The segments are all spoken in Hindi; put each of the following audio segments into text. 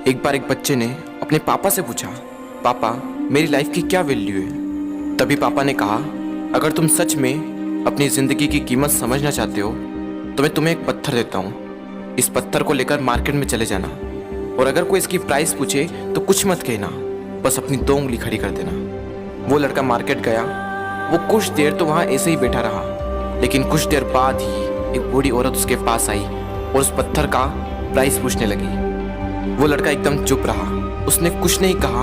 एक बार एक बच्चे ने अपने पापा से पूछा, पापा मेरी लाइफ की क्या वैल्यू है। तभी पापा ने कहा, अगर तुम सच में अपनी ज़िंदगी की कीमत समझना चाहते हो तो मैं तुम्हें एक पत्थर देता हूँ। इस पत्थर को लेकर मार्केट में चले जाना और अगर कोई इसकी प्राइस पूछे तो कुछ मत कहना, बस अपनी 2 उंगली खड़ी कर देना। वो लड़का मार्केट गया। वो कुछ देर तो वहाँ ऐसे ही बैठा रहा, लेकिन कुछ देर बाद ही एक बूढ़ी औरत उसके पास आई और उस पत्थर का प्राइस पूछने लगी। वो लड़का एकदम चुप रहा, उसने कुछ नहीं कहा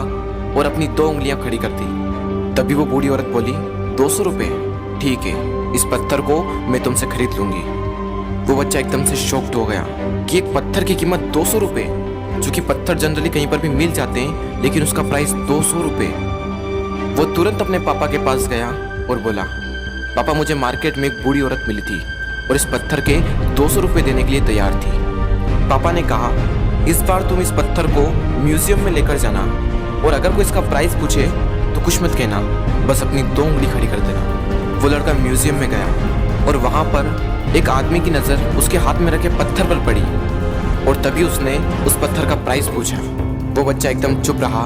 और अपनी 2 उंगलियां खड़ी कर दी। तभी वो बूढ़ी औरत बोली, 200 रुपये, ठीक है, इस पत्थर को मैं तुमसे खरीद लूंगी। वो बच्चा एकदम से शॉक्ड हो गया कि एक पत्थर की कीमत 200 रुपये, जो कि पत्थर जनरली कहीं पर भी मिल जाते हैं, लेकिन उसका प्राइस 200 रुपये। वो तुरंत अपने पापा के पास गया और बोला, पापा मुझे मार्केट में एक बूढ़ी औरत मिली थी और इस पत्थर के 200 रुपये देने के लिए तैयार थी। पापा ने कहा, इस बार तुम इस पत्थर को म्यूजियम में लेकर जाना और अगर कोई इसका प्राइस पूछे तो कुछ मत कहना, बस अपनी 2 उंगली खड़ी कर देना। वो लड़का म्यूजियम में गया और वहाँ पर एक आदमी की नज़र उसके हाथ में रखे पत्थर पर पड़ी और तभी उसने उस पत्थर का प्राइस पूछा। वो बच्चा एकदम चुप रहा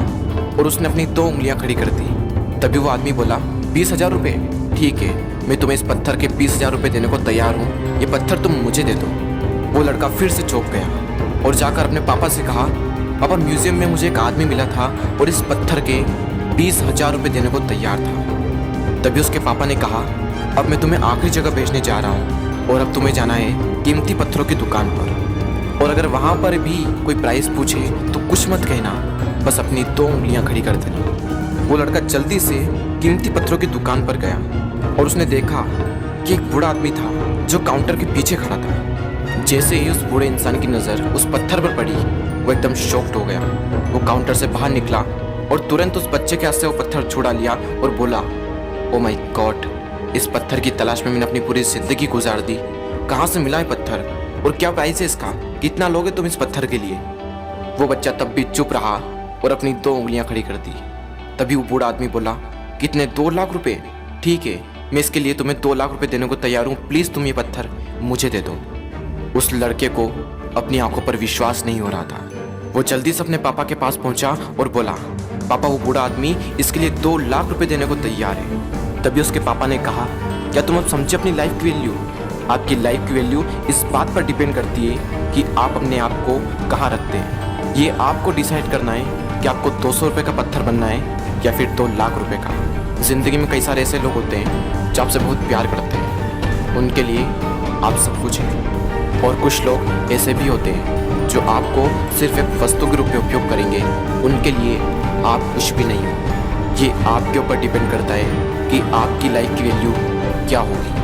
और उसने अपनी 2 उंगलियां खड़ी कर दी। तभी वो आदमी बोला, 20,000 रुपये, ठीक है, मैं तुम्हें इस पत्थर के 20,000 रुपये देने को तैयार हूँ, ये पत्थर तुम मुझे दे दो। वो लड़का फिर से चौंक गया और जाकर अपने पापा से कहा, पापा म्यूजियम में मुझे एक आदमी मिला था और इस पत्थर के 20,000 रुपये देने को तैयार था। तभी उसके पापा ने कहा, अब मैं तुम्हें आखिरी जगह भेजने जा रहा हूँ और अब तुम्हें जाना है कीमती पत्थरों की दुकान पर और अगर वहाँ पर भी कोई प्राइस पूछे तो कुछ मत कहना, बस अपनी 2 उंगलियाँ खड़ी कर देना। वो लड़का जल्दी से कीमती पत्थरों की दुकान पर गया और उसने देखा कि एक बूढ़ा आदमी था जो काउंटर के पीछे खड़ा था। जैसे ही उस बूढ़े इंसान की नज़र उस पत्थर पर पड़ी, वो एकदम शॉक्ड हो गया। वो काउंटर से बाहर निकला और तुरंत उस बच्चे के हाथ से वो पत्थर छुड़ा लिया और बोला, ओ माय गॉड, इस पत्थर की तलाश में मैंने अपनी पूरी ज़िंदगी गुजार दी। कहाँ से मिला है पत्थर और क्या प्राइस है इसका, कितना लोगे तुम इस पत्थर के लिए। वो बच्चा तब भी चुप रहा और अपनी 2 उंगलियां खड़ी कर दी। तभी वो बूढ़ा आदमी बोला, कितने, 2 लाख रुपये, ठीक है, मैं इसके लिए तुम्हें 2 लाख रुपये देने को तैयार हूँ, प्लीज़ तुम ये पत्थर मुझे दे दो। उस लड़के को अपनी आंखों पर विश्वास नहीं हो रहा था। वो जल्दी से अपने पापा के पास पहुंचा और बोला, पापा वो बूढ़ा आदमी इसके लिए 2 लाख रुपए देने को तैयार है। तभी उसके पापा ने कहा, क्या तुम अब समझे अपनी लाइफ की वैल्यू? आपकी लाइफ की वैल्यू इस बात पर डिपेंड करती है कि आप अपने आप को कहाँ रखते हैं। ये आपको डिसाइड करना है कि आपको 200 रुपये का पत्थर बनना है या फिर 2 लाख रुपये का। ज़िंदगी में कई सारे ऐसे लोग होते हैं जो आपसे बहुत प्यार करते हैं, उनके लिए आप सब कुछ हैं, और कुछ लोग ऐसे भी होते हैं जो आपको सिर्फ एक वस्तु के रूप में उपयोग करेंगे, उनके लिए आप कुछ भी नहीं हो। ये आपके ऊपर डिपेंड करता है कि आपकी लाइफ की वैल्यू क्या होगी।